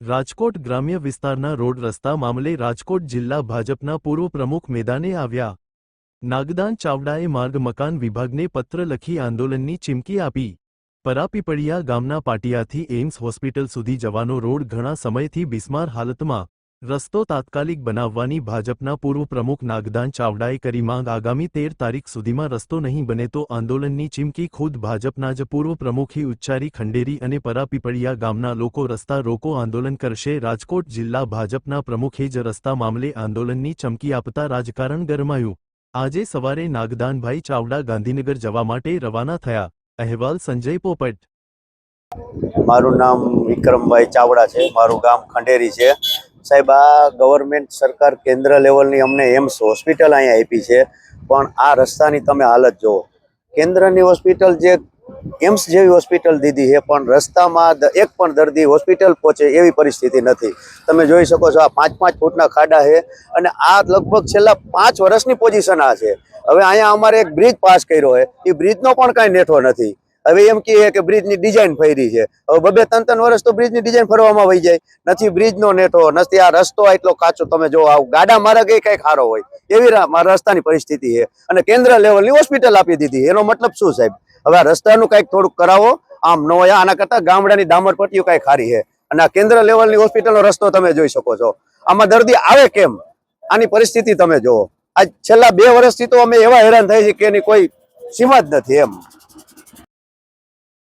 રાજકોટ ગ્રામ્ય વિસ્તારના રોડ રસ્તા મામલે રાજકોટ જિલ્લા ભાજપના પૂર્વ પ્રમુખ મેદાને આવ્યા। નાગદાન ચાવડાએ માર્ગ મકાન વિભાગને પત્ર લખી આંદોલનની ચીમકી આપી। પરાપીપળિયા ગામના પાટિયાથી એમ્સ હોસ્પિટલ સુધી જવાનો રોડ ઘણા સમયથી બિસ્માર હાલતમાં, રસ્તો તાત્કાલિક બનાવવાની ભાજપના પૂર્વ પ્રમુખ નાગદાન ચાવડાએ કરી માંગ। આગામી 13 તારીખ સુધીમાં રસ્તો નહીં બને તો આંદોલનની ચીમકી ખુદ ભાજપના જ પૂર્વ પ્રમુખે ઉચ્ચારી। ખંડેરી અને પરાપીપળિયા ગામના લોકો રસ્તા રોકો આંદોલન કરશે। રાજકોટ જિલ્લા ભાજપના પ્રમુખે જ રસ્તા મામલે આંદોલનની ચમકી આપતા રાજકારણ ગરમાયું। આજે સવારે નાગદાનભાઈ ચાવડા ગાંધીનગર જવા માટે રવાના થયા। અહેવાલ સંજય પોપટ। મારું નામ વિક્રમભાઈ ચાવડા છે, મારું ગામ ખંડેરી છે। સાહેબ, આ ગવર્મેન્ટ સરકાર કેન્દ્ર લેવલની અમને એમ્સ હોસ્પિટલ અહીંયા આપી છે, પણ આ રસ્તાની તમે હાલત જુઓ। કેન્દ્રની હોસ્પિટલ જે એમ્સ જેવી હોસ્પિટલ દીધી છે, પણ રસ્તામાં એક પણ દર્દી હોસ્પિટલ પહોંચે એવી પરિસ્થિતિ નથી। તમે જોઈ શકો છો, આ 5-5 ફૂટના ખાડા છે અને આ લગભગ છેલ્લા 5 વર્ષની પોઝિશન આ છે। હવે અહીંયા અમારે એક બ્રિજ પાસ કર્યો છે, એ બ્રિજનો પણ કાંઈ નેઠો નથી। હવે એમ કહે કે બ્રિજની ડિઝાઇન ફરી છે, હવે 2-3 વર્ષ તો બ્રિજની ડિઝાઇન ફરવામાં વહી જાય, નથી બ્રિજનો નેઠો, નથી આ રસ્તો એટલો કાચો। તમે જો આ ગાડા માર્ગ એ કંઈક સારો હોય એવી રસ્તાની પરિસ્થિતિ છે, અને કેન્દ્ર લેવલની હોસ્પિટલ આપી દીધી। એનો મતલબ શું સાહેબ? હવે આ રસ્તાનું કંઈક થોડુંક કરાવો, આમ ન હોય। આના કરતાં ગામડાની ડામર પટ્ટીઓ કંઈક સારી છે, અને આ કેન્દ્ર લેવલની હોસ્પિટલનો રસ્તો તમે જોઈ શકો છો। આમાં દર્દી આવે કેમ? આની પરિસ્થિતિ તમે જુઓ। આજ છેલ્લા 2 વર્ષથી તો અમે એવા હેરાન થઈ છે કે એની કોઈ સીમા જ નથી એમ।